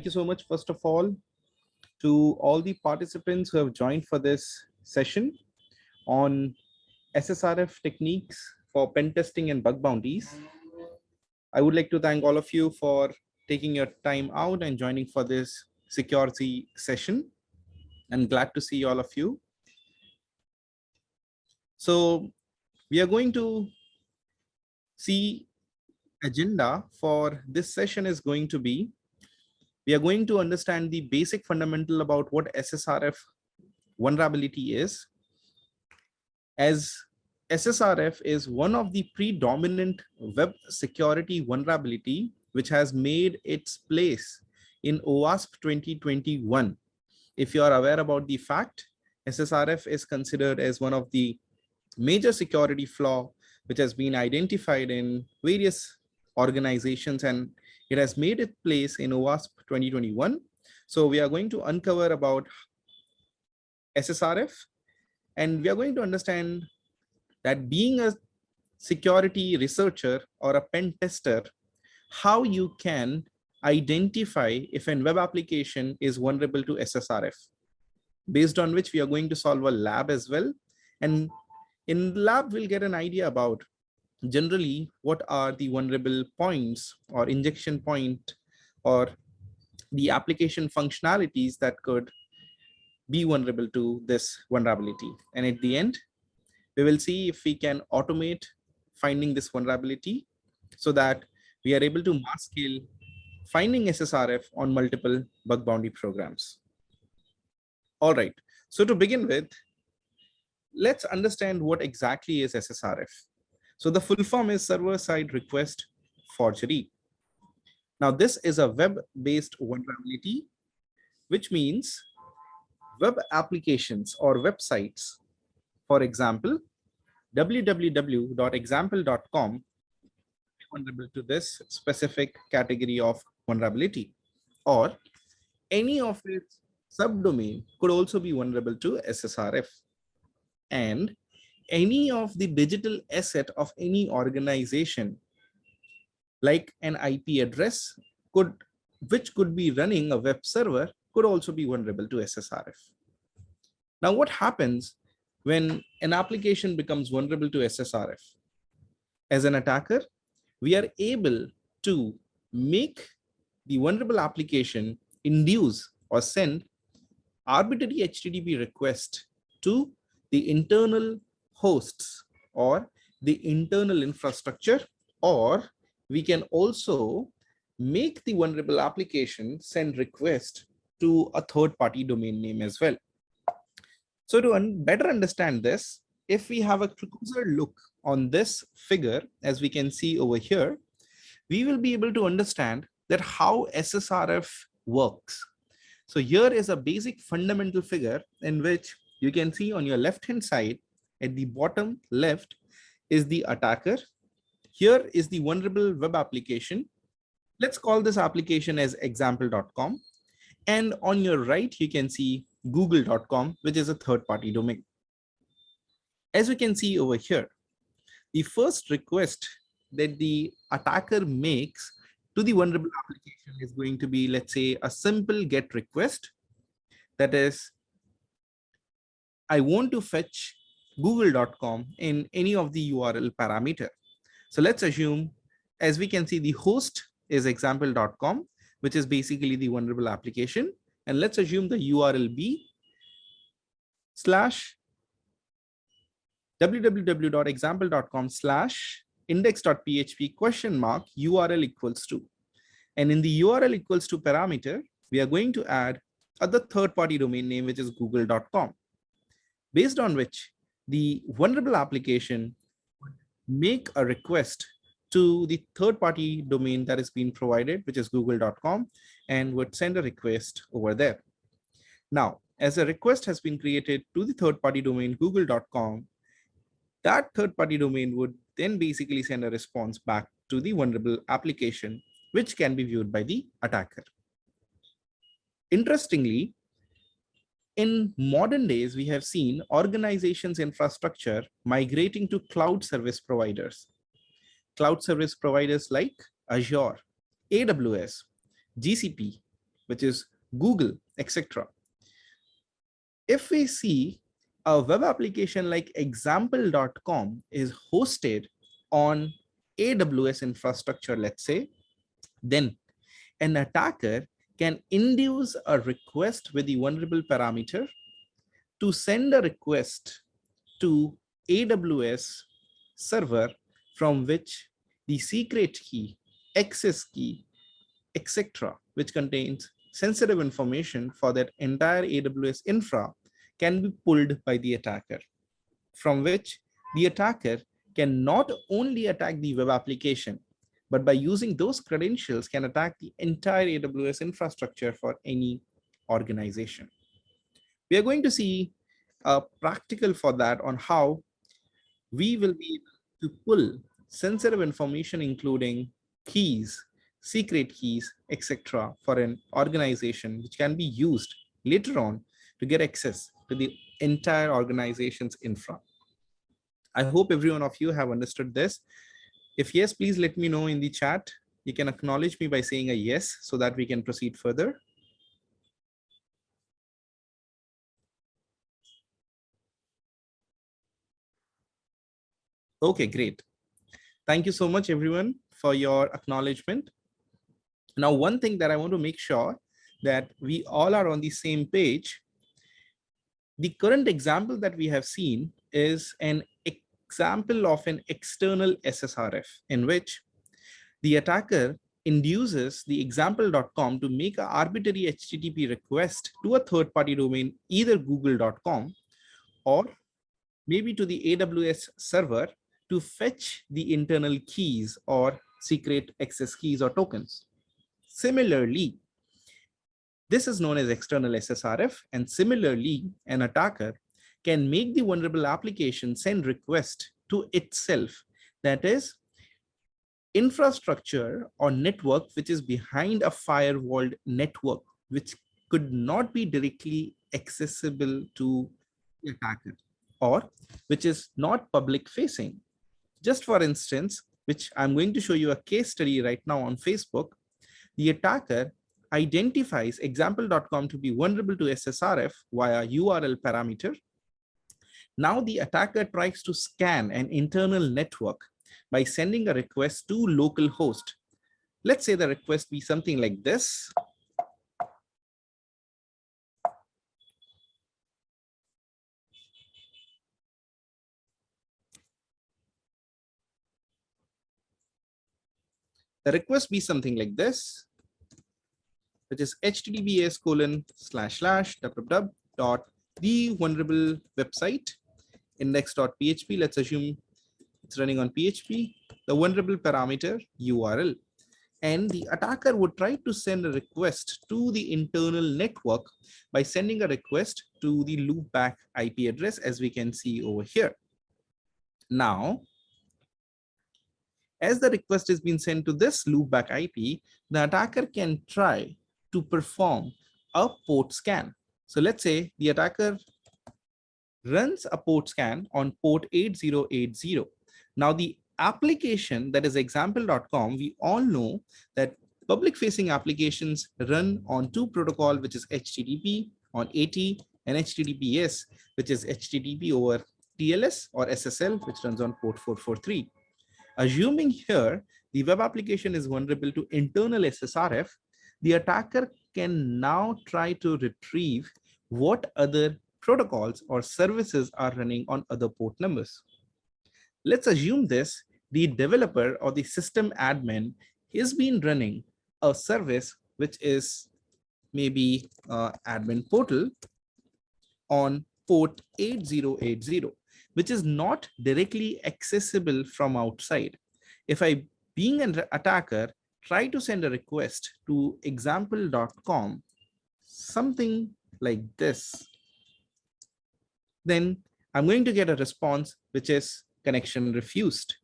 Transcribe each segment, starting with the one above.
thank you so much, first of all, to all the participants who have joined for this session on SSRF techniques for pen testing and bug bounties. I would like to thank all of you for taking your time out and joining for this security session. I'm glad to see all of you. So we are going to see agenda for this session is going to be, we are going to understand the basic fundamental about what SSRF vulnerability is, as SSRF is one of the predominant web security vulnerability which has made its place in OWASP 2021. If you are aware about the fact, SSRF is considered as one of the major security flaw which has been identified in various organizations, and it has made its place in OWASP 2021. So we are going to uncover about SSRF, and we are going to understand that being a security researcher or a pen tester, how you can identify if a web application is vulnerable to SSRF, based on which we are going to solve a lab as well. And in the lab, we'll get an idea about generally what are the vulnerable points or injection point or the application functionalities that could be vulnerable to this vulnerability. And at the end, we will see if we can automate finding this vulnerability so that we are able to mass scale finding SSRF on multiple bug bounty programs. All right, so to begin with, let's understand what exactly is SSRF. So the full form is Server-Side Request Forgery. Now this is a web-based vulnerability, which means web applications or websites, for example, www.example.com, is vulnerable to this specific category of vulnerability, or any of its subdomain could also be vulnerable to SSRF. And any of the digital asset of any organization, like an IP address, which could be running a web server, could also be vulnerable to SSRF. Now, what happens when an application becomes vulnerable to SSRF? As an attacker, we are able to make the vulnerable application induce or send arbitrary HTTP request to the internal hosts or the internal infrastructure, or we can also make the vulnerable application send request to a third-party domain name as well. So to better understand this, if we have a closer look on this figure, as we can see over here, we will be able to understand that how SSRF works. So here is a basic fundamental figure in which you can see on your left-hand side, at the bottom left is the attacker. Here is the vulnerable web application. Let's call this application as example.com. And on your right, you can see google.com, which is a third-party domain. As we can see over here, the first request that the attacker makes to the vulnerable application is going to be, let's say, a simple GET request. That is, I want to fetch google.com in any of the URL parameter. So let's assume, as we can see, the host is example.com, which is basically the vulnerable application. And let's assume the URL be /www.example.com/index.php URL equals to. And in the URL equals to parameter, we are going to add other third-party domain name, which is google.com, based on which the vulnerable application would make a request to the third-party domain that is being provided, which is google.com, and would send a request over there. Now, as a request has been created to the third-party domain google.com, that third-party domain would then basically send a response back to the vulnerable application, which can be viewed by the attacker. Interestingly, in modern days, we have seen organizations' infrastructure migrating to cloud service providers. Cloud service providers like Azure, AWS, GCP, which is Google, etc. If we see a web application like example.com is hosted on AWS infrastructure, let's say, then an attacker can induce a request with the vulnerable parameter to send a request to AWS server from which the secret key, access key, etc., which contains sensitive information for that entire AWS infra can be pulled by the attacker, from which the attacker can not only attack the web application, but by using those credentials can attack the entire AWS infrastructure for any organization. We are going to see a practical for that on how we will be able to pull sensitive information, including keys, secret keys, etc., for an organization, which can be used later on to get access to the entire organization's infra. I hope every one of you have understood this. If yes, please let me know in the chat. You can acknowledge me by saying a yes so that we can proceed further. Okay, great. Thank you so much, everyone, for your acknowledgement. Now, one thing that I want to make sure that we all are on the same page. The current example that we have seen is an example of an external SSRF in which the attacker induces the example.com to make an arbitrary HTTP request to a third-party domain, either google.com or maybe to the AWS server to fetch the internal keys or secret access keys or tokens. Similarly, this is known as external SSRF, and similarly, an attacker can make the vulnerable application send request to itself, that is, infrastructure or network which is behind a firewalled network, which could not be directly accessible to the attacker, or which is not public facing. Just for instance, which I'm going to show you a case study right now on Facebook, the attacker identifies example.com to be vulnerable to SSRF via URL parameter. Now the attacker tries to scan an internal network by sending a request to localhost. Let's say the request be something like this. The request be something like this, which is https://www.the vulnerable website index.php. Let's assume it's running on PHP, the vulnerable parameter URL. And the attacker would try to send a request to the internal network by sending a request to the loopback IP address, as we can see over here. Now, as the request is being sent to this loopback IP, the attacker can try to perform a port scan. So let's say the attacker runs a port scan on port 8080. Now the application, that is example.com, we all know that public facing applications run on two protocols, which is HTTP on AT and HTTPS, which is HTTP over TLS or SSL, which runs on port 443. Assuming here the web application is vulnerable to internal SSRF, the attacker can now try to retrieve what other protocols or services are running on other port numbers. Let's assume this, the developer or the system admin has been running a service which is maybe admin portal on port 8080, which is not directly accessible from outside. If I, being an attacker, try to send a request to example.com, something like this, then I'm going to get a response which is connection refused.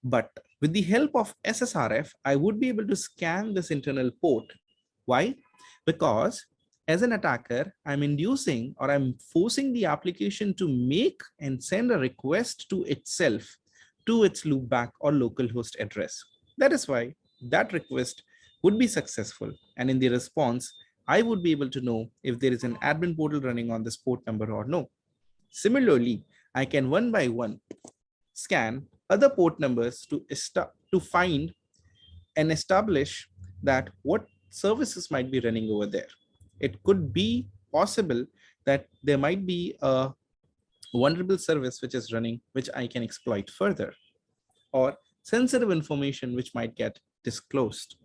But with the help of SSRF, I would be able to scan this internal port. Why? Because as an attacker, I'm inducing or I'm forcing the application to make and send a request to itself, to its loopback or localhost address. That is why that request would be successful. And in the response, I would be able to know if there is an admin portal running on this port number or no. Similarly, I can one by one scan other port numbers to find and establish that what services might be running over there. It could be possible that there might be a vulnerable service which is running, which I can exploit further, or sensitive information which might get disclosed.